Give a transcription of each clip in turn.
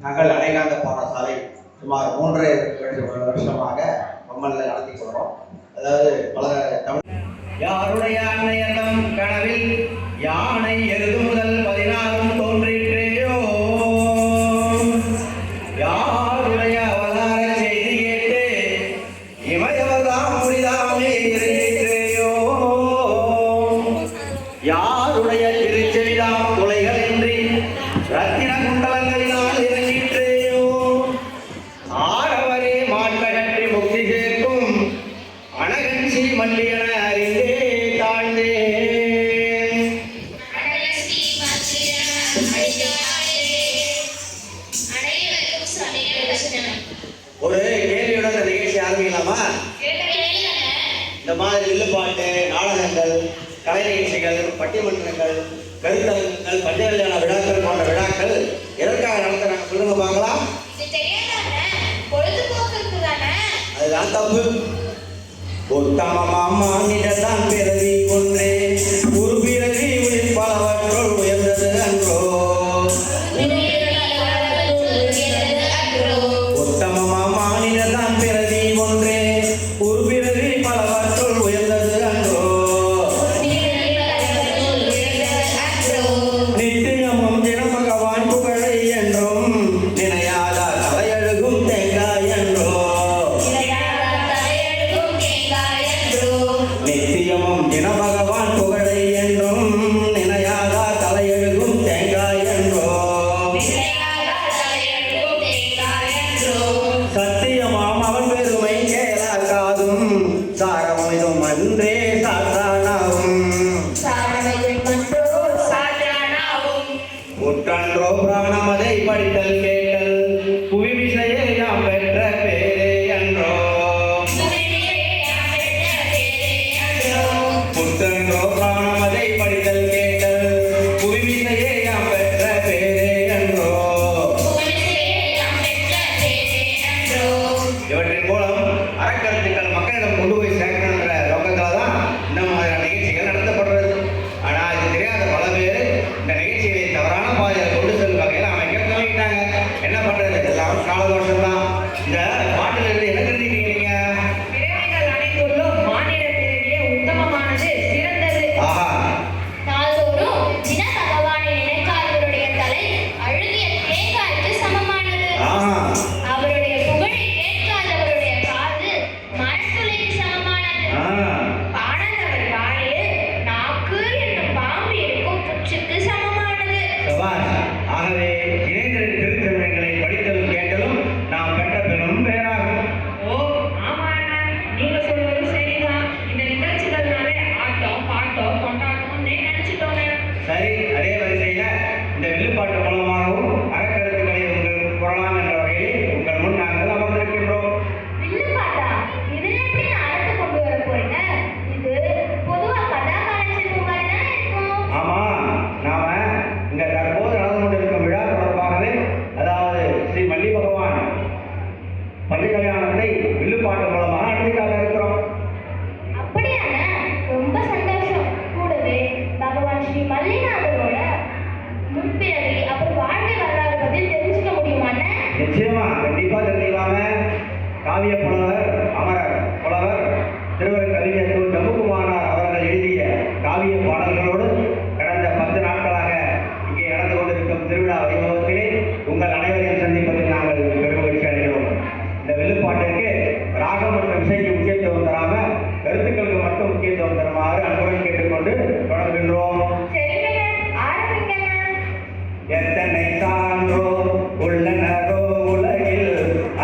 நாங்கள் அடைகாந்த பாடசாலை சுமார் 3 வருஷமாக பம்மல்ல நடத்தி கொள்கிறோம். அதாவது பல தமிழ் யாருடைய அன்னையதம் கனவில் யானை எழுது முதல் 16 தோன்றிற்றேயோ, யாருடைய அவதார செய்தி கேட்டு இமயவதாம் முடிதாமே இருந்தேயோ, யாருடைய திருச்செவிதாம் துளைகள் இன்றி ரத்தின குண்டலங்களினால் இறங்கிற்றேயோ, ஆடவரே மாட்டகற்றி முக்தி சேர்க்கும் அனகஞ்சி மல்லியன அறிந்தே தாழ்ந்தேன். ஒரு கேள்வியுடன் அந்த நிகழ்ச்சி ஆரம்பிக்கலாமா? இந்த மாதிரி வில்லுப்பாட்டு, நாடகங்கள், கலை நிகழ்ச்சிகள், பட்டிமன்றங்கள், கருத்தரங்குகள், பஞ்ச கல்யாண விழாக்கள் போன்ற விழாக்கள் எதற்காக நடத்துறாங்க சொல்லுங்க பார்க்கலாம். அதுதான் தப்பு. உத்தமமானிடத்தான் பிறவி ஒன்றே, ஒரு பிறவி உயிர் பலவற்றுள் உயர்ந்தது அன்றோ. உத்தமமானிடத்தான் பிறவி ஒன்றே, ஒரு பிறவி பலவற்றுள் உயர்ந்தது அன்றோ. நித்தியமும் தினமகவான் புகழை என்றும் நினையாத தலையழுகும் தேங்காய் என்றோ. நித்தியமும் தினமகவான் புகழை என்றும் நினையாத தலையழுகும் தேங்காய் என்றோ. சத்தியமாம் அவன் பெருமை கேளாக்காதும் சாரமிதும் அன்றே சாத்தானாவும். உற்றன்றோ பிராணமதை படித்தல் கேட்டல் புவி விஷயே யாம் பெற்ற பேரே என்றோ. உற்றன்றோ பிராணமதை படித்தல் கேட்டல் புவி விஷயே யாம் பெற்ற பேரே என்றோ. இவற்றின் மூலம் அறக்கருத்துக்கள் மக்களிடம் கொண்டு போய் சேர்க்கணுன்ற நோக்கத்தில் தான் இந்த மாதிரியான நிகழ்ச்சிகள் நடத்தப்படுறது. ஆனால் இது தெரியாத பல பேர் இந்த நிகழ்ச்சிகளை தவறான பாதையில் கொண்டு செல்லும் வகையில் அமைக்க துவங்கிட்டாங்க. என்ன பண்றது? எல்லாம் காலதோஷம் தான். இந்த பாட்டில் இருந்து என்ன தெரிஞ்சுக்கிட்டீங்க நீங்க? பிறவிகள் அனைத்துள்ளும் மானிட பிறவியே உத்தமமானது, சிறந்தது. ஆஹா, நாள்தோறும் தின பகவானை நினைக்காதவருடைய தலை அழுகிய தேங்காய்க்கு சமமானது. ஆஹா, அவருடைய புகழை கேட்காதவருடைய காது மரத்துளைக்கு சமமானது. பாடாதவர் வாயில் நாக்கு என்னும் பாம்பு இருக்கும் புற்றுக்கு சமமானது. சபாஷ். ஆகவே இணைந்திரு திருச்சமயங்களை படித்தலும் கேட்டலும் நாம் பெற்ற பெரும் பேராகும். ஓ ஆமாண்ணா, நீங்க சொல்வது சரிதான். இந்த நிகழ்ச்சிகள்னாலே ஆட்டம் பாட்டம் கொண்டாட்டம்னு நினைச்சிட்டோங்க. சரி, அதே வரிசையில இந்த வில்லுப்பாட்டு மூலமாகவும் அறக்கருத்துக்களை உங்கள் கூறலாம் என்ற வகையில் உங்கள் முன் நாங்கள் அமர்ந்திருக்கின்றோம். வில்லுப்பாட்டா? இதுல எப்படி அறுத்து கொண்டு வர போறீங்க? இது பொதுவா கதா காலட்சேபம் மாதிரி தானே இருக்கும். ஆமா, நாம இங்க தற்போது நடந்து கொண்டிருக்கும் விழா தொடர்பாகவே, அதாவது ஸ்ரீ மல்லி பகவான் பள்ளி கல்யாணத்தை வில்லுப்பாட்டு மூலமாக நடத்தி காட்ட இருக்கிறோம். அப்படியான ரொம்ப சந்தோஷம். கூடவே பகவான் ஸ்ரீ மல்லிநாதரோட முற்பிறவி அப்புறம் வாழ்க்கை வரலாறு பத்தி தெரிஞ்சுக்க முடியுமாண்ணே? நிச்சயமா, கண்டிப்பா தெரிஞ்சுக்கலாமே. காவிய புலவர், அமரர் புலவர் திருவர் கவிஞர் து. ஜமுகுமாரனார் அவர்கள் எழுதிய காவிய பாடல்களோடு கடந்த 10 நாட்களாக இங்கே நடந்து கொண்டிருக்கும் திருவிழா வைபவத்திலே உங்கள் அனைவரையும் சந்திப்பதில் நாங்கள் பெருமகிழ்ச்சி அடைகிறோம். இந்த வில்லுப்பாட்டிற்கு ராகம் மற்றும் இசைக்கு முக்கியத்துவம் தராம கருத்துக்களுக்கு மட்டும் முக்கியத்துவம் தருமாறு அன்புடன் கேட்டுக்கொண்டு தொடர்கின்றோம். சரிங்க, ஆரம்பிங்கண்ணா. எத்தனை சான்றோ உள்ளனரோ உலகில்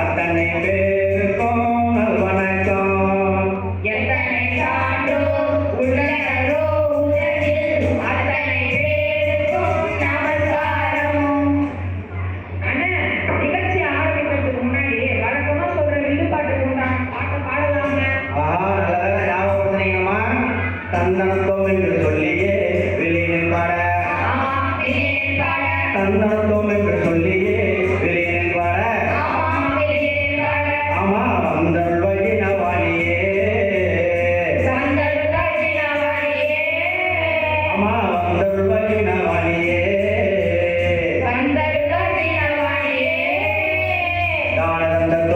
அத்தனை பேருக்கும்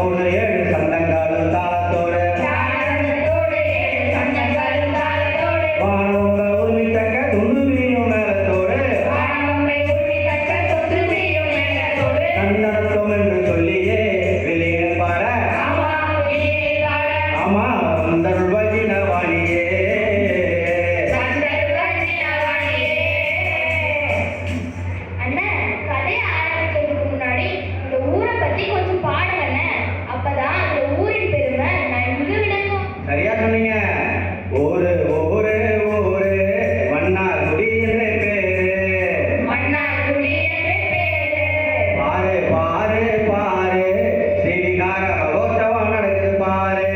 தாளத்தோடு ஏழு சந்தங்களும் தாளத்தோடு வானோங்க உரிமை தக்க துண்டு வீயும் மேலத்தோடு கண்ணத்தோம் என்று சொல்லியே வெளியே பாட ஆமா வந்தின வாணியே. அண்ணன் கதையை ஆரம்பிக்கிறதுக்கு முன்னாடி இந்த ஊரை பத்தி கொஞ்சம் பாடுங்கண்ணே. அப்பதான் அந்த ஊரின் பெருமை நன்கு விளங்கும். சரியா சொன்னீங்க. ஊரு ஊரு ஊரு மன்னார்குடி என்று பேரு. பாரு பாரு பாரு ஸ்ரீவிகார மகோத்சவம் நடக்குது பாரு.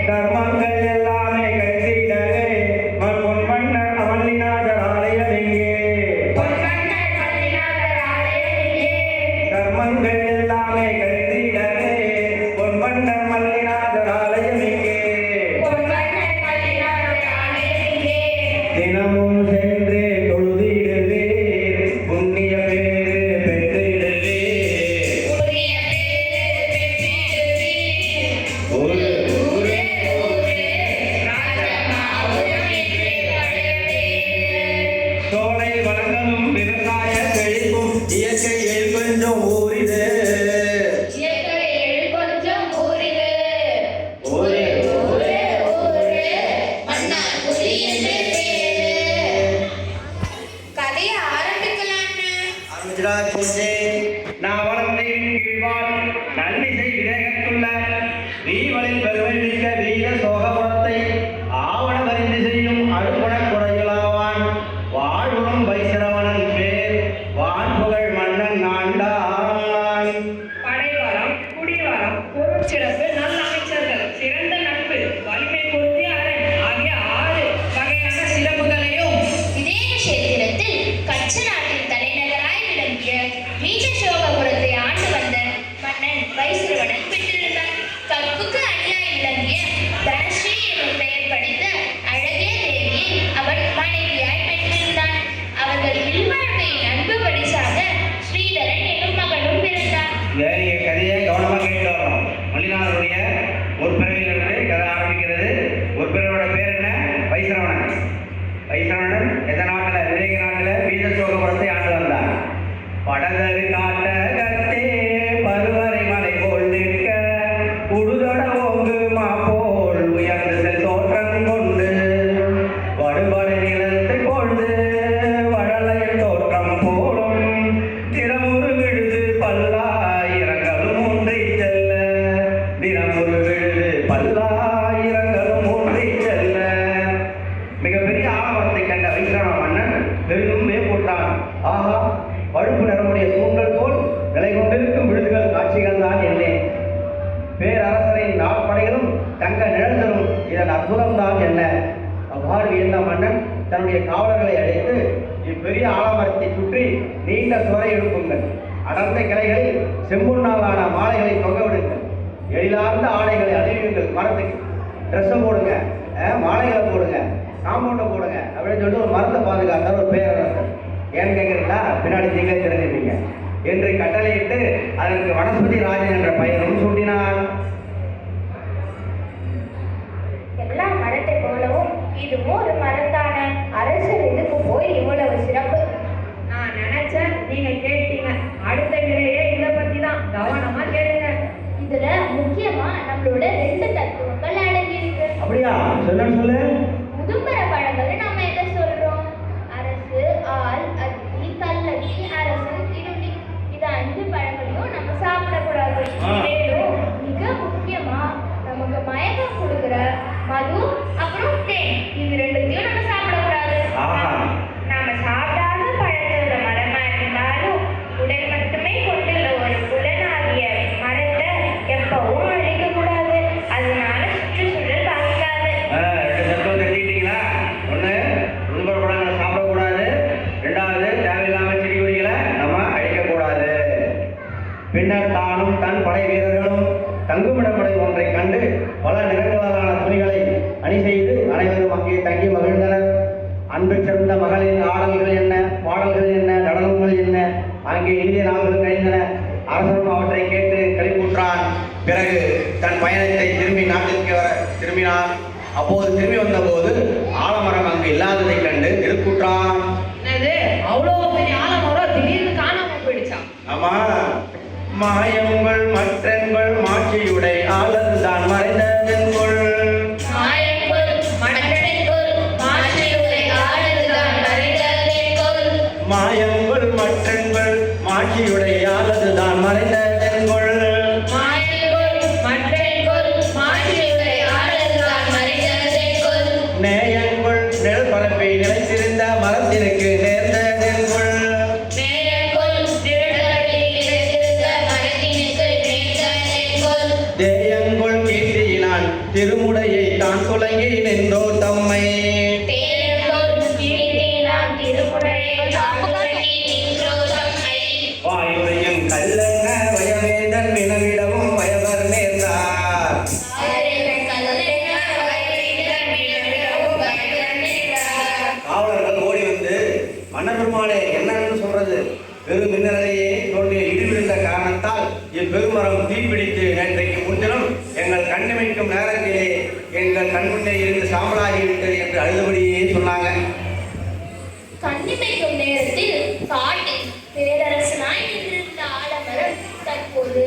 தர்மங்கள் எல்லாமே கட்டிடவே பொன் மன்னர் மல்லிநாதர் ஆலயம் எங்கே? தர்மங்கள் எல்லாமே கட்டிடவே பொன் மன்னர் மல்லிநாதர் ஆலயம் எங்கே? தினமும் சென்று தொழுதிடுவீர் புண்ணிய பேரு பெற்றிடுவீர். ஒரு ஊரே சோலை வளங்களும் விவசாய செழிப்பும் இயற்கையில் கொஞ்சம் ஊரிது. ஊரே கதையை ஆரம்பிக்கலான்னு ஆரம்பிச்சுடா பூஜை. நான் வளர்ந்தேன் கீழ்வான் நன்னிசை விவேகத்துள்ள வீவலில் பெருமை மிக்க வீர சோகபுரத்தை ஆவண வரிந்து செய்யும் அழுகுண குறையுளாவான் வாழ்வுறும் வைசிரவணன் பேர் வான் புகழ் மன்னன் ஆண்டான். படைவளம், குடிவளம், பொருட்சிறப்பு, நல்லமைச்சர்கள், சிறந்த நட்பு, வலிமை பொருந்திய அரண் ஆகிய 6 வகையான சிறப்புகளையும் இதே கஷேத்திரத்தில் கச்ச நாட்டின் தலைநகராய் விளங்கிய வீரசோகபுரத்தை ஆண்டு வந்த மன்னன் வைசிரவணன் பெற்றிருந்தான். கற்புக்கு அணியாய் விளங்கிய தனஸ்ரீ எனும் பெயர் படித்த அழகிய தேவியை அவன் மனைவியாய் பெற்றிருந்தான். அவர்கள் இல்வாழ்க்கையின் அன்பு பரிசாக ஸ்ரீதரன் எனும் மகனும் பிறந்தான். வேறிய கதையை கவனமாக கேட்டு வரணும். மல்லிநாதருடைய ஒரு பிறவியிலிருந்து கதை ஆரம்பிக்கிறது. ஒரு பிறவோட பேர் என்ன? வைசிரவணன். வைசிரவணன் எந்த நாட்டில்? விவேக நாட்டில் வீர சோகபுரத்தை ஆண்டு வந்தார். படகரு காட்டகத்தே பருவரை மலை போல் நிற்க உடுதட ஓங்கு மாப்போல் உயர்ந்து செல் தோற்றம் கொண்டு வடுபடு நிலத்தை கொண்டு வழலையில் தோற்றம் போலும் திறமுறு விழுது பல்லாயிரங்களும் ஒன்றை செல்ல. தினமுறு விழுது பல்லாயிரங்களும் ஒன்றை செல்ல. மிகப்பெரிய ஆலமரத்தை கண்ட வைசிரவண மன்னன் பெரிதும் மேற்பட்டான். ஆஹா, பழுப்பு நிறமுடைய தூண்கள் போல் நிலை கொண்டிருக்கும் விழுதுகள் காட்சிகள் தான் என்ன? பேரரசரின் நாட்படைகளும் தங்க நிழல் தரும் இதன் அற்புதம் தான் என்ன? அவ்வாறு வியந்த மன்னன் தன்னுடைய காவலர்களை அழைத்து இப்பெரிய ஆலமரத்தை சுற்றி நீண்ட சுவரை எழுப்புங்கள். அடர்ந்த கிளைகளில் செம்பொன்னாலான மாலைகளை தொங்க விடுங்கள். எழிலார்ந்த ஆடைகளை அணிவியுங்கள். மரத்துக்கு ட்ரெஸ்ஸை போடுங்க, மாலைகளை போடுங்க, காம்பவுண்டை போடுங்க அப்படின்னு சொல்லிட்டு ஒரு மரத்தை பாதுகாத்தார் ஒரு பேரரசர். ஏன்னு கேட்குறீங்களா? பின்னாடி நீங்களே தெரிஞ்சுப்பீங்க என்று கட்டளையிட்டு அதற்கு வனஸ்பதி ராஜன் என்ற பெயரும் சூட்டினார். எல்லா மரத்தை போலவும் இதுவும் ஒரு மரத்தான. அரசர் இதுக்கு போய் இவ்வளவு சிறப்பு. நான் நினைச்சேன் நீங்க கேட்டீங்க. அடுத்த நிலையே இதை பத்தி தான். கவனமா கேளுங்க. இதுல முக்கியமா நம்மளோட 2 தத்துவங்கள் அடங்கி இருக்கு. அப்படியா? சொல்லு. முதும்பர பழங்கள் நம்ம எதை சொல்றோம்? அரசு, ஆள், அத்தி, கல்லத்தி, அரசன், இருளி. இது 5 பழங்களையும் நம்ம சாப்பிடக்கூடாது. மேலும் மிக முக்கியமா நமக்கு மயக்கம் கொடுக்குற மது அப்புறம் தேன், இது 2த்தையும் நம்ம சாப்பிடக்கூடாது. நாம சாப்பிடாத பழத்தோட மரமா இருந்தாலும் உடல் மட்டுமே கொண்டுள்ள ஒரு புலனாகிய மரத்தை எப்பவும் அழிக்க கூடாது. அதனால சுற்றுச்சூழல் பாதிக்காது. தெரிஞ்சுக்கிட்டீங்களா? ஒன்று, முதும்பர பழங்களை சாப்பிடக்கூடாது. 2வது, தேவையில்லாம செடி கொடிகளை நம்ம அழிக்கக்கூடாது. பின்னர் தானும் தன் படை வீரர்களும் தங்குமிடப்படை ஒன்றை கண்டு பல நிறங்களாலான துணிகளை அணி செய்து அனைவரும் அங்கே தங்கி மகிழ்ந்தனர். அன்பு சிறந்த மகளின் ஆடல்கள் என்ன, பாடல்கள் என்ன, நடனங்கள் என்ன, அங்கே இனிய நாள்கள் கழிந்தன. ஆமா, மாயங்கள் மற்றங்கள் மாட்சியுடை ஆளதுதான் மறைந்ததென்கொள். மாயங்கள் மற்றென்கொள் மாட்சியுடை ஆளதுதான் மறைந்ததென்கொள். மாயங்கள் மற்றங்கள் மாட்சியுடை ஆளதுதான் மறைந்ததென்கொள். மாயங்கள் மற்றென்கொள் மாட்சியுடை ஆளதுதான் மறைந்ததென்கொள். நேயங்கள் நிழல் பரப்பை நிலைத்திருந்த மரத்திற்கு நேர்ந்ததென்கொள். நேயங்கொள் நிழல்பரப்பில் நிலைத்திருந்த மரத்தினுக்கு நேர்ந்ததென்கொள். தேயங்கொள் கீர்த்தியினால் திருமுடையை தான் துலங்கி நின்றோர் தம்மை. தேயங்கொள் கீர்த்தியினால் திருமுறையை தாங்குலகி நின்றோர் தம்மை. வாயுரையும் கல்லென வயவேந்தன் வினவிடவும் வயவர் நேர்ந்தார். ஆயிரம் கல்லென வயவேந்தன் வினவிடவும் வயவர் நேர்ந்தார். காவலர்கள் ஓடி வந்து, மன்னர் பெருமானே, என்னன்னு சொல்றது? பெரும் மின்னலையே தோன்றிய இடி விழுந்த காரணத்தால் இப்பெருமரம் தீப்பிடித்து நேற்றைக்கு முன்தினம் எங்கள் கண்ணிமைக்கும் நேரத்திலே எங்கள் கண்முன்னே இருந்து சாம்பலாகிவிட்டது என்று அழுதபடியே சொன்னாங்க. கண்ணிமைக்கும் நேரத்தில் காட்டில் பேரரசனாய் நின்றிருந்த ஆலமரம் தற்போது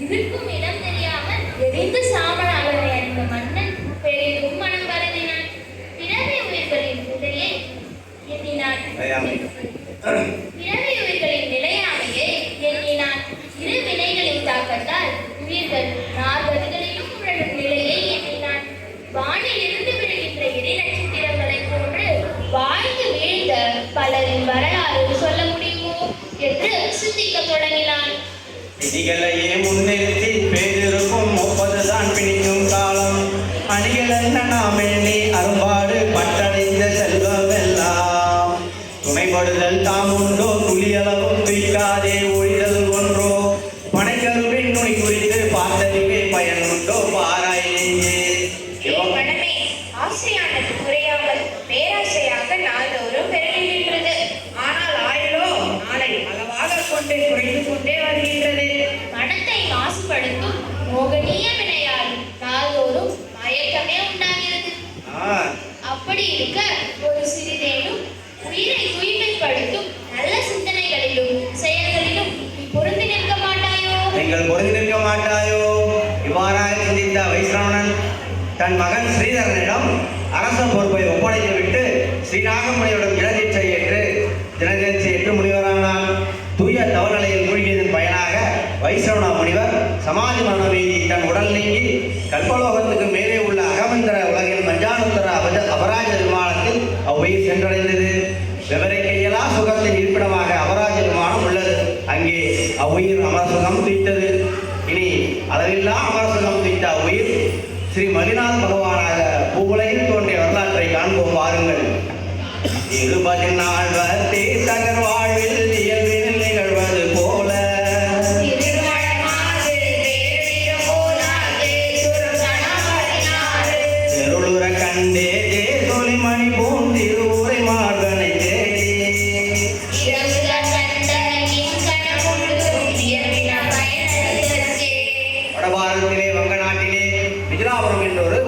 இருக்கும் இடம் தெரியாமல் எரிந்து சாம்பலாகவே அறிந்த மன்னன் பெரிதும் மனம் வருந்தினான். பிறவி உயிர்களின் நிலையை எண்ணினான். பிறவி உயிர்களின் நிலையாமையை எண்ணினான். இரு வினைகளின் தாக்கத்தால் உயிர்கள் நார்கதிகளிலும் உழலும் நிலையை எண்ணினான். வானில் இருந்து விழுகின்ற எரி நட்சத்திரங்களைப் போன்று வாழ்ந்து வீழ்ந்த பலரின் வரலாறு சொல்ல முடியுமோ என்று சிந்திக்கத் தொடங்கினான். விதிகளையே முன்னிறுத்தி பேரிருக்கும் 30 தான் பிணிக்கும் காலம். அணிகள் என்ன நாம் எண்ணி அரும்பாடு பட்டடைந்த செல்வம் எல்லாம். துணைப்படுதல் தாம் உண்டோ துளியளவும் துய்க்காதே ஒழிதல் ஒன்றோ. பனைக்கருவின் நுனி குறித்து பார்த்தறிவே பயன் உண்டோ பாராயிலேயே. மனமே, ஆசையானது குறையாமல் பேராசையாக நாள்தோறும் பெருகின்றது. ஆனால் ஆயுளோ நாளை அளவாக கொண்டு குறைந்து கொண்டே வருகின்றது. மனத்தை மாசுபடுத்தும் மோகனீய வினையால் நாள்தோறும் மயக்கமே உண்டாகிறது. அப்படி இருக்க ஒரு சிறிதேனும் உயிரை தூய்மைப்படுத்தும் நல்ல சிந்தனைகளிலும் செயல்களிலும் நீ பொருந்தி நிற்க மாட்டாயோ? நீங்கள் பொருந்தி நிற்க மாட்டாயோ? இவ்வாறாக சிந்தித்த வைஷ்ணவன் தன் மகன் ஸ்ரீதரனிடம் அரச பொறுப்பை ஒப்படைத்துவிட்டு ஸ்ரீநாகமுனியுடன் தினதீட்சை ஏற்று முனிவரானான். தூய தவநிலையில் மூழ்கியதன் பயனாக வைஷ்ணவ முனிவர் சமாதி மரணமீதி தன் உடல் நீங்கி கல்பலோகத்துக்கு மேலே உள்ள அகமந்திர உலகில் மஞ்சானுத்தர அபராஜ விமானத்தில் அவ்வுயிர் சென்றடைந்தது. விவரிக்க இயலா சுகத்தின் இருப்பிடமாக அபராஜ விமானம் உள்ளது. அங்கே அவ்வுயிர் அமரசுகம் துய்த்தது. இனி அளவில்லா அமரசுகம் துய்த்த அவ்வுயிர் ஸ்ரீ மதிநாத பகவானாக பூவுலகில் தோன்றிய வரலாற்றை காண்போம் வாருங்கள். 14 தீர்த்தகர் வாழ்வில் இயல்பினில் நிகழ்வது போல தெருளுற கண்டே தேசொலி மணி பூந்திருவுரை மார்கனை தேடி வடபாரதத்திலே வங்க நாட்டிலே விஜயாபுரம் என்றொரு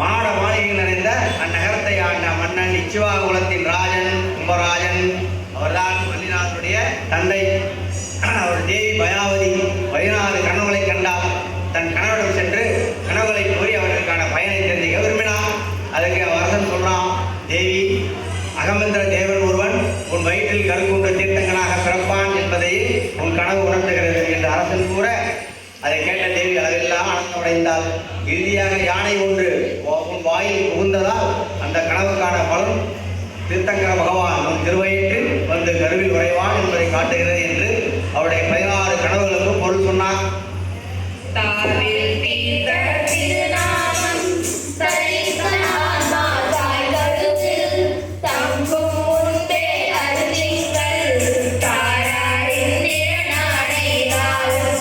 மாட மாளிகையில் நிறைந்த அந்நகரத்தை ஆண்ட மன்னன் இச்சிவாக குலத்தின் ராஜன் கும்பராஜன். அவர்தான் மல்லிநாதனுடைய தந்தை. அவர் தேவி பயாவதி 14 கனவுகளை கண்டார். தன் கணவரிடம் சென்று கனவுகளை கூறி அவர்களுக்கான பயனை தெரிஞ்சுக்க விரும்பினார். அதுக்கு அரசன் சொல்றான், தேவி, அகமந்திர தேவன் ஒருவன் உன் வயிற்றில் கருக்குண்டு தீர்த்தங்களாக பிறப்பான் என்பதை உன் கனவு உணர்த்துகிறது என்று அரசன் கூற, அதை கேட்ட தேவி அளவெல்லாம் ஆனந்தமடைந்தாள். இறுதியாக யானை ஒன்று உன் வாயில் புகுந்ததால் அந்த கனவுக்கான பலன் தீர்த்தங்கர பகவான் உன் திருவயிற்றில் வந்து கருவில் உறைவான் என்பதை காட்டுகிறது என்று அவருடைய 16 கனவுகளுக்கு பொருள் சொன்னார்.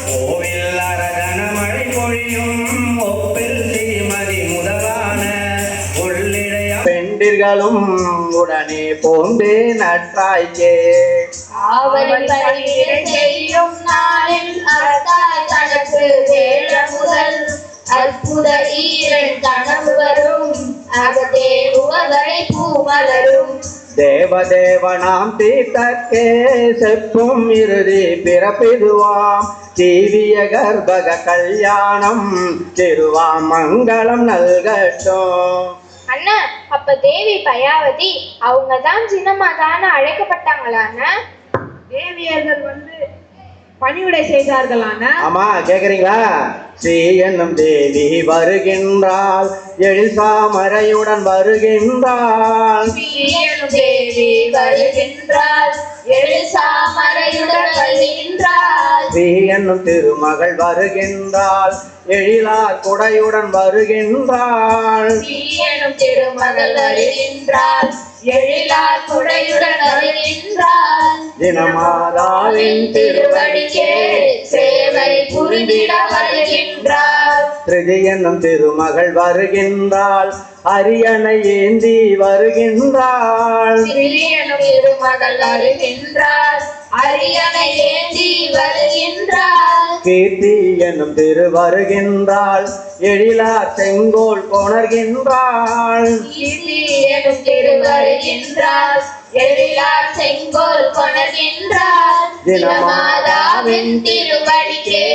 கோவில் அரதன மழை பொழியும் ஒப்பில் ஸ்ரீமதி முதலான கொள்ளிடைய பெண்டிர்களும் உடனே போந்து நற்றாய்க்கே அவன் பணிவிடை செய்யும் நாளில் அர்த்தால் தனக்கு வேள முதல் அற்புத ஈரன் கனவு வரும் அகத்தே உவகரை பூமலரும் தேவதேவனாம் தீர்த்தக்கே செப்பும் இறுதி பிறப்பிதுவாம் தீவிய கர்ப்பக கல்யாணம் திருவாம் மங்களம் நல்கட்டும். அண்ணா, அப்ப தேவி பயாவதி அவங்க தான் ஜினமாதான்னு அழைக்கப்பட்டாங்களாண்ண? தேவியர்கள் பணிவிடை செய்தார்களான? ஆமா, கேக்குறீங்களா? ஸ்ரீ என்னும் தேவி வருகின்றாள், எழில்சாமரையுடன் வருகின்றாள். தேவி வருகின்றாள், எழில்சாமரையுடன் வருகின்றாள். ஸ்ரீ என்னும் திருமகள் வருகின்றாள், எழிலார் குடையுடன் வருகின்றாள். திருமகள் வருகின்றாள், எழிலார் குடையுடன் வருகின்றாள். தினமாதாவின் திருவடிக்கே சேவை புரிந்திட வருகின்றாள். திருதி என்னும் திருமகள் வருகின்றாள், அரியணை ஏந்தி வருகின்றாள். திருமகள் வருகின்றாள், அரியணை ஏந்தி வருகின்றாள். கீர்த்தி என்னும் திரு வருகின்றாள், எழிலார் செங்கோல் கொணர்கின்றாள். திரு வருகின்றாள், எழிலார் செங்கோல் கொணர்கின்றாள். தினமாதாவின் திருவடிக்கே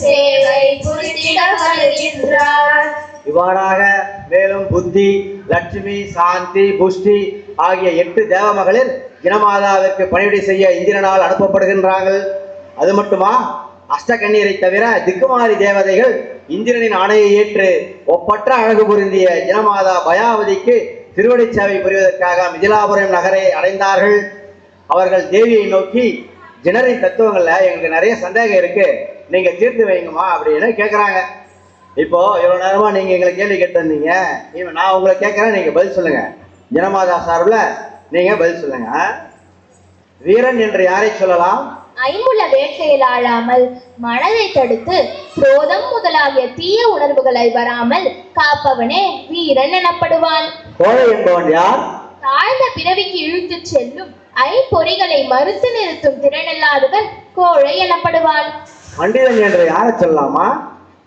சேவை புரிந்திட வருகின்றாள். இவ்வாறாக மேலும் புத்தி, லட்சுமி, சாந்தி, புஷ்டி ஆகிய 8 தேவமகளிர் ஜினமாதாவிற்கு பணிவிடை செய்ய இந்திரனால் அனுப்பப்படுகின்றார்கள். அது மட்டுமா, அஷ்டகண்ணீரை தவிர திக்குமாரி தேவதைகள் இந்திரனின் ஆணையை ஏற்று ஒப்பற்ற அழகு பொருந்திய ஜினமாதா பயாவதிக்கு திருவடி சேவை புரிவதற்காக மிதிலாபுரம் நகரை அடைந்தார்கள். அவர்கள் தேவியை நோக்கி, ஜினரின் தத்துவங்கள்ல எங்களுக்கு நிறைய சந்தேகம் இருக்கு, நீங்க தீர்த்து வைங்கம்மா அப்படின்னு கேட்குறாங்க. இப்போ இவ்வளவு நேரமா நீங்க எங்களை கேள்வி கேட்டிருந்தீங்க, நான் உங்களை கேட்கறேன், நீங்க பதில் சொல்லுங்க. ஜனமாதா சார்பில் நீங்க பதில் சொல்லுங்க. வீரன் என்று யாரை சொல்லலாம்? ஐம்புல வேட்கையில் ஆளாமல் மனதை தடுத்து குரோதம் முதலாகிய தீய உணர்வுகளை வராமல் காப்பவனே வீரன் எனப்படுவான். கோழை என்பவன் யார்? தாழ்ந்த பிறவிக்கு இழுத்து செல்லும் ஐம்பொறிகளை மறுத்து நிறுத்தும் திறனில்லாதவன் கோழை எனப்படுவான். பண்டிதன் என்று யாரை சொல்லலாமா?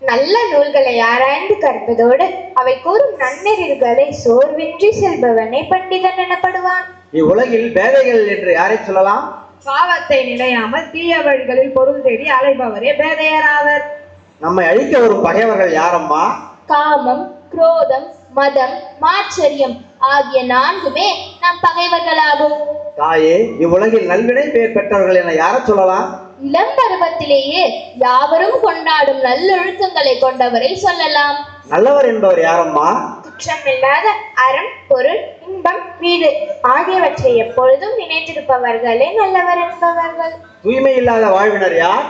நல்ல நூல்களை ஆராய்ந்து கற்பதோடு அவை கூறும் நன்னெறிகளை சோர்வின்றி செல்பவனே பண்டிதன் எனப்படுவான். இவ்வுலகில் பேதைகள் என்று யாரை சொல்லலாம்? பாவத்தை நிலையாமல் தீய வழிகளில் பொருள் தேடி அலைபவரே பேதையராவர். நம்மை அழிக்க வரும் பகைவர்கள் யாரம்மா? காமம், குரோதம், மதம், மாச்சரியம் ஆகிய 4மே நம் பகைவர்களாகும். தாயே, இவ்வுலகில் நல்வினை பெயர் பெற்றவர்கள் என யாரை சொல்லலாம்? இளம் பருவத்திலேயே யாவரும் கொண்டாடும் நல்லொழுக்கங்களை கொண்டவரை சொல்லலாம். நல்லவர் என்பவர் யாரம்மா? குற்றமில்லாத அறம், பொருள், இன்பம், வீடு ஆகியவற்றை எப்பொழுதும் நினைத்திருப்பவர்களே நல்லவர் என்பவர்கள். தூய்மை இல்லாத வாழ்வினர் யார்?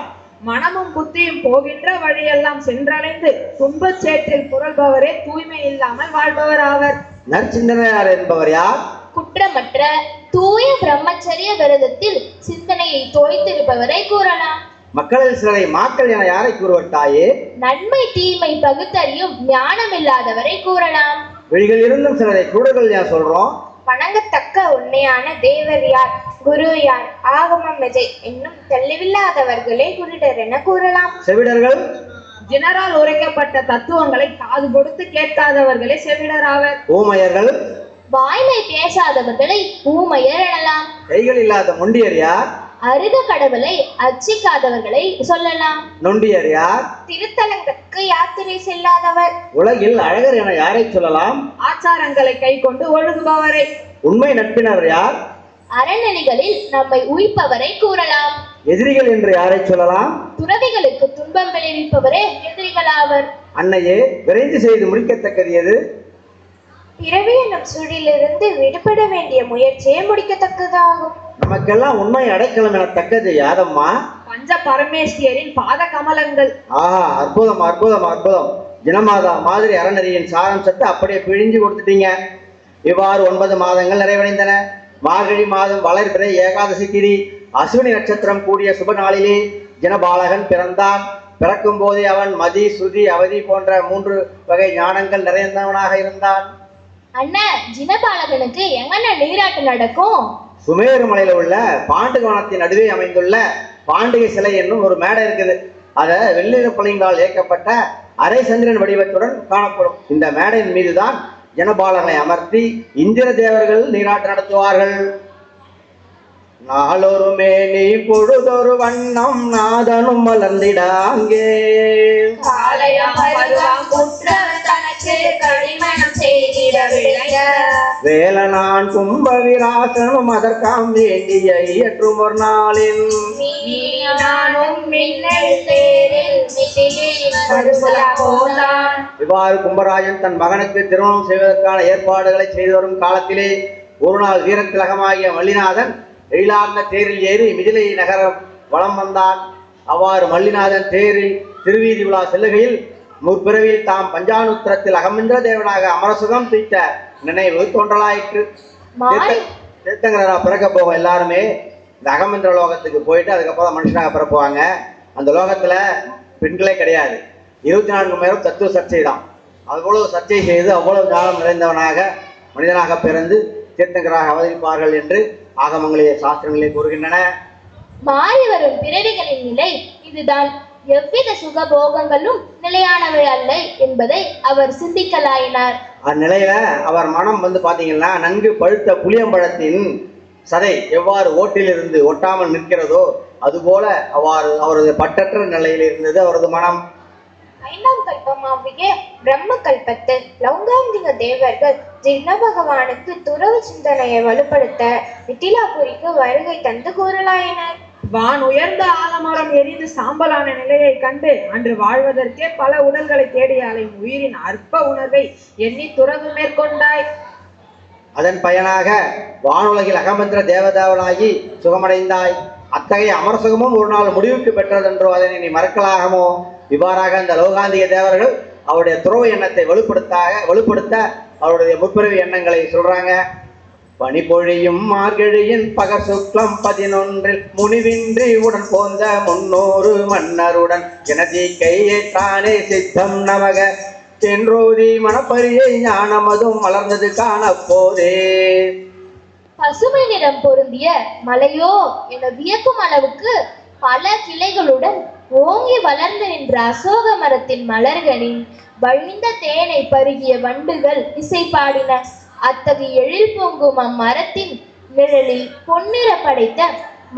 மனமும் புத்தியும் போகின்ற வழியெல்லாம் சென்றடைந்து துன்பச் சேற்றில் புரள்பவரே தூய்மை இல்லாமல் வாழ்பவர் ஆவர். நற்சிந்தனையார் என்பவர் யார்? குற்றமற்ற தூய பிரம்மச்சரிய விரதத்தில் சிந்தனையை தோய்த்திருப்பவரை கூறலாம். மக்களில் சிலரை மாக்கள் என யாரை கூறுவர் தாயே? நன்மை தீமை பகுத்தறியும் ஞானம் இல்லாதவரை கூறலாம். வெளிகள் இருந்தும் சிலரை குருடர்கள் என சொல்றோம். வணங்கத்தக்க உண்மையான தேவர் யார், குரு யார், ஆகமம் எதை என்னும் தெளிவில்லாதவர்களே குருடர் என கூறலாம். செவிடர்கள்? ஜினரால் உரைக்கப்பட்ட தத்துவங்களை காது கொடுத்து கேட்காதவர்களே செவிடர் ஆவர். ஊமையர்கள்? வாய்மை பேசாதவர்களை ஊமையர் எனலாம். கைகள் இல்லாத மொண்டியர் யார்? அருக கடவுளை அர்ச்சிக்காதவர்களை சொல்லலாம். நொண்டியர் யார்? திருத்தலங்களுக்கு யாத்திரை செல்லாதவர். உலகில் அழகர் என யாரை சொல்லலாம்? ஆச்சாரங்களை கை கொண்டு ஒழுகுபவரை. உண்மை நட்பினர் யார்? அறநெறிகளில் நம்மை உய்ப்பவரை கூறலாம். எதிரிகள் என்று யாரை சொல்லலாம்? துறவிகளுக்கு துன்பம் விளைவிப்பவரே எதிரிகளாவர். அன்னையே, விரைந்து செய்து முடிக்கத்தக்கது எது? பிறவி என்னும் சூழலிலிருந்து விடுபட வேண்டிய முயற்சியே முடிக்கத்தக்கதாகும். நமக்கெல்லாம் உண்மை அடைக்கலம் எனத்தக்கது யாதம்மா? பஞ்ச பரமேஸ்வரின் பாத கமலங்கள். ஆஹா, அற்புதம் அற்புதம் அற்புதம். ஜனமாதா மாதிரி அறநெறியின் சாரம்சத்தை அப்படியே பிழிஞ்சு கொடுத்துட்டீங்க. இவ்வாறு 9 மாதங்கள் நிறைவடைந்தன. மார்கழி மாதம் வளர்பிறை ஏகாதசி திதி அஸ்வினி நட்சத்திரம் கூடிய சுப நாளிலே ஜனபாலகன் பிறந்தான். பிறக்கும் போதே அவன் மதி, ஸ்ருதி, அவதி போன்ற 3 வகை ஞானங்கள் நிறைந்தவனாக இருந்தான். அண்ணா, ஜினபாலகனுக்கு எங்கண்ணா நீராட்டு நடக்கும்? சுமேரு மலையில உள்ள பாண்டுகவனத்தின் நடுவே அமைந்துள்ள பாண்டிகை சிலை என்னும் ஒரு மேடை இருக்குது. அதை வெள்ளிர பளிங்கால் இயக்கப்பட்ட அரை சந்திரன் வடிவத்துடன் காணப்படும். இந்த மேடையின் மீதுதான் ஜனபாலனை அமர்த்தி இந்திர தேவர்கள் நீராட்டு நடத்துவார்கள். நாளொரு மேனி பொழுதொரு வண்ணம் நாதனும் மலர்ந்திட அங்கே வேலனான் கும்ப விராசனும் அதற்காம் வேண்டிய இயற்றும் ஒரு நாளில் இவ்வாறு கும்பராஜன் தன் மகனுக்கு திருமணம் செய்வதற்கான ஏற்பாடுகளை செய்து வரும் காலத்திலே ஒரு நாள் வீரத்திலகமாகிய மல்லிநாதன் எழிலார்ந்த தேரில் ஏறி மிதிலை நகரம் வலம் வந்தான். அவ்வாறு மல்லிநாதன் தேரில் திருவீதி விழா செல்லுகையில் முற்பிறவியில் தாம் பஞ்சானுத்திரத்தில் அகமின்ற தேவனாக அமரசுகம் தீட்ட நினைவு தோன்றலாயிற்று. தீர்த்தங்கரா பிறக்க போகும் எல்லாருமே இந்த அகமின்ற லோகத்துக்கு போயிட்டு அதுக்கப்புறம் மனுஷனாக பிறப்புவாங்க. அந்த லோகத்துல பெண்களே கிடையாது. 24 மணி நேரம் தத்துவ சர்ச்சை தான். அவ்வளவு சர்ச்சை செய்து அவ்வளவு ஞானம் நிறைந்தவனாக மனிதனாக பிறந்து தீர்த்தங்கராக அவதரிப்பார்கள் என்று ஆகமங்களிலே சாஸ்திரங்களே கூறுகின்றன. மாறி வரும் பிறவிகளின் நிலை இதுதான். எவ்வித சுகபோகங்களும் நிலையானவை அல்ல என்பதை அவர் சிந்திக்கலாயினார். அந்நிலையில அவர் மனம் பாத்தீங்கன்னா நன்கு பழுத்த புளியம்பழத்தின் சதை எவ்வாறு ஓட்டிலிருந்து ஒட்டாமல் நிற்கிறதோ அதுபோல அவ்வாறு அவரது பற்றற்ற நிலையில் இருந்தது அவரது மனம். 5ஆம் கல்பமாகிய பிரம்ம கல்பத்தில் லௌகாந்திக தேவர்கள் ஜின்ன பகவானுக்கு துறவு சிந்தனையை வலுப்படுத்த மிதிலாபுரிக்கு வருகை தந்து கூறலாயினர். வான் உயர்ந்த ஆலமரம் எரிந்து சாம்பலான நிலையை கண்டு அன்று வாழ்வதற்கே பல உடல்களை தேடி அலையும் உயிரின் அற்ப உணர்வை எண்ணி துறவு மேற்கொண்டாய். அதன் பயனாக வானுலகில் அகமந்திர தேவதாவனாகி சுகமடைந்தாய். அத்தகைய அமரசுகமும் ஒரு நாள் முடிவுக்கு பெற்றதென்றோ அதனை நீ மறக்கலாகமோ? இவ்வாறாக அந்த லோகாந்திக தேவர்கள் அவருடைய துறவு எண்ணத்தை வலுப்படுத்த அவருடைய முற்பிறவி எண்ணங்களை சொல்றாங்க. பனிப்பொழியும் மார்கழியின் பகர் சுக்லம் 11 முனிவின்றி உடன் போந்த 300 மன்னருடன் எனதி கையேற்றானே சித்தம் நவக சென்றோதி மணப்பரியை ஞானமதும் மலர்ந்தது காணப்போதே. பசுமை நிறம் பொருந்திய மலையோ என வியக்கும் அளவுக்கு பல கிளைகளுடன் ஓங்கி வளர்ந்து நின்ற அசோக மரத்தின் மலர்களின் வழிந்த தேனை பருகிய வண்டுகள் இசை பாடின. அத்தகைய எழில் பொங்கும் அம்மரத்தின் நிழலில் பொன்னிற படைத்த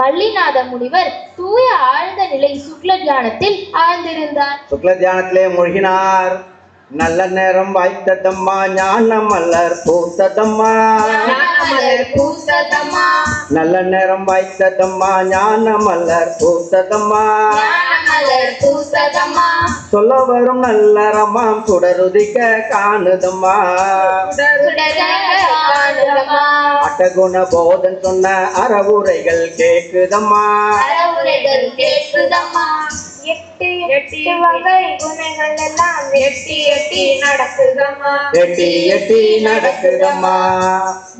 மல்லிநாத முனிவர் தூய ஆழ்ந்த நிலை சுக்ல தியானத்தில் ஆழ்ந்திருந்தார். சுக்ல தியானத்திலே மூழ்கினார். நல்ல நேரம் வாய்த்ததம்மா ஞான மலர் பூத்ததம்மா நல்ல நேரம் வாய்த்ததம்மா ஞான மலர் பூத்ததம்மா சொல்ல வரும் நல்ல ரமாம் சுடருதிக்க காணுதம்மா அட்டகுண போதன் சொன்ன அறவுரைகள் கேக்குதம்மா எட்டு வகை குணங்கள் எல்லாம் எட்டி நடக்குதம்மா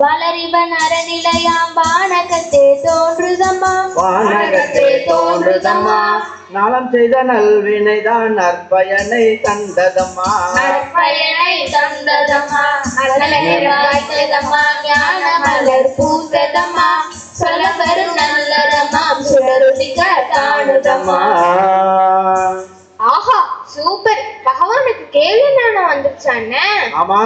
வளரிவன் அறநிலையாம் வானகத்தே தோன்றுதம்மா நலம் செய்த நல்வினைதான் நற்பயனை தந்ததம்மா ஞான மலர் பூத்ததம்மா சொல்ல வரும் நல்லறமாம் சுடருதிக்க காணுதம்மா. ஆஹா சூப்பர். பகவானுக்கு கேள்வி ஞானம் வந்துருச்சானே? ஆமா.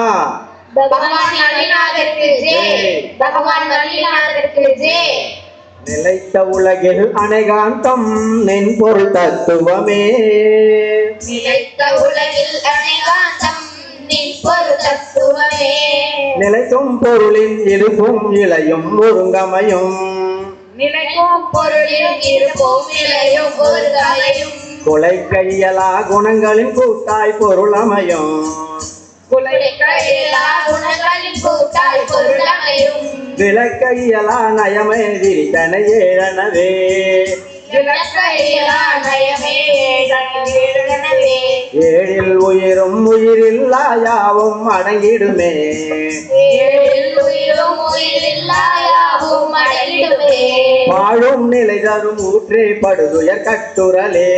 பகவான் மல்லிநாதருக்கு ஜெய். பகவான் மல்லிநாதருக்கு ஜெய். நிலைத்த உலகில் அநேகாந்தம் நின் பொருள் தத்துவமே நிலைத்த உலகில் அநேகாந்தம் நின் பொருள் தத்துவமே நிலைக்கும் பொருளின் இருப்பும் இலையும் ஒருங்கமையும் நிலைக்கும் பொருளில் இருப்பும் இலையும் ஒருங்கமையும் கொலை கையலா குணங்களின் கூட்டாய் பொருள் அமையும் விளக்கையலா நயமே விரித்தன ஏழனவே ஏழில் உயிரும் உயிரில்லா யாவும் அடங்கிடுமே வாழும் நிலை தரும் ஊற்றே படுதுயர் கட்டுரலே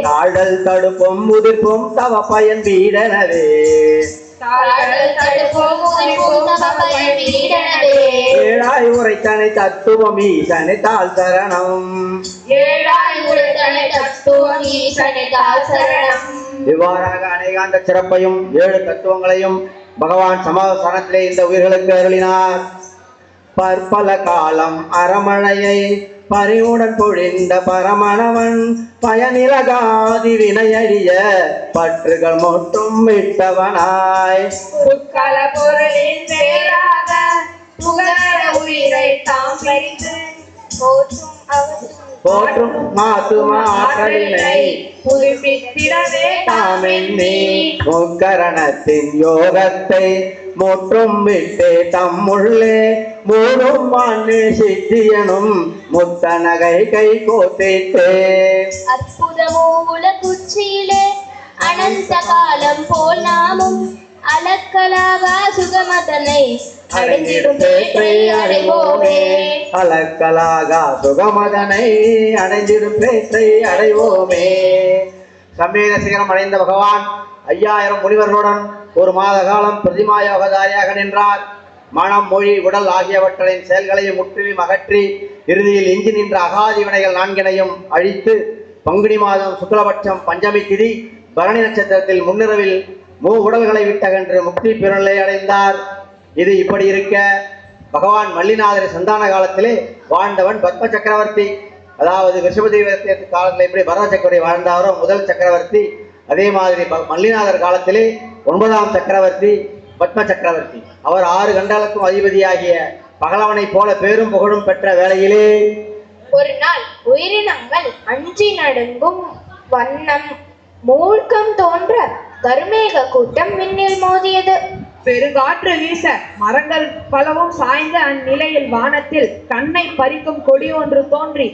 காடல் தடுப்பும் உதிர்ப்பும் தவ பயன் வீடனவே ஏழாய் உரைத்தனை தத்துவம் ஈசனை தாழ் சரணம் இவ்வாறாக அநேகாந்த சிறப்பையும் 7 தத்துவங்களையும் பகவான் சமாதானத்திலே இந்த உயிர்களுக்கு அருளினார். பற்பல காலம் அறமழையை பறிவுடன் பொழிந்த பரமணவன் பயனிலகாதி வினையறிய பற்றுகள் மொட்டும் விட்டவனாய் புற்கள பொருளின் பேராக புகழ உயிரை தாம் வைத்து போற்றும் மாத்துமா ஆற்றலினை புதுப்பித்திடவே தாமென்னி முக்கரணத்தின் யோகத்தை முற்றும் விட்டு தம்முள்ளே மூடும் மாண்டு சித்தியனும் முத்தனகை கை கோத்திட்டே அற்புத மூல குச்சியிலே அனந்த காலம் போல் நாமும் அளக்கலாகா சுகமதனை அடைந்திடும் பேற்றை அடைவோமே அளக்கலாகா சுகமதனை அடைந்திடும் பேற்றை அடைவோமே. சம்மேத சிகரம் அடைந்த பகவான் 5000 முனிவர்களுடன் ஒரு மாத காலம் பிரதிமா யோகதாரியாக நின்றார். மனம், மொழி, உடல் ஆகியவற்றின் செயல்களையும் முற்றிலும் அகற்றி இறுதியில் எஞ்சி நின்ற அகாதி வினைகள் 4 அழித்து பங்குனி மாதம் சுக்லபட்சம் பஞ்சமி திதி பரணி நட்சத்திரத்தில் முன்னிரவில் உடல்களை விட்டகன்று முக்தி பெருநிலை அடைந்தார். இது இப்படி இருக்க பகவான் மல்லிநாதரை சந்தான காலத்திலே வாழ்ந்தவன் பத்ம சக்கரவர்த்தி. அதாவது ரிஷபதேவ காலத்தில் எப்படி பரத சக்கரவர்த்தி வாழ்ந்தாரோ முதல் சக்கரவர்த்தி, அதே மாதிரி மல்லிநாதர் காலத்திலே 9ஆம் சக்கரவர்த்தி பத்ம சக்கரவர்த்தி. அவர் 6 கண்டங்களுக்கும் அதிபதியாகிய பகலவனை போல பேரும் புகழும் பெற்ற வேளையிலே ஒரு நாள் உயிரினங்கள் அஞ்சி நடுங்கும் வண்ணம் மூழ்கம் தோன்ற கருமேக கூட்டம் விண்ணில் மோதியது. பெருங்காற்று வீச மரங்கள் பலவும் சாய்ந்த அந்நிலையில் வானத்தில் கண்ணை பறிக்கும் கொடி ஒன்று தோன்றி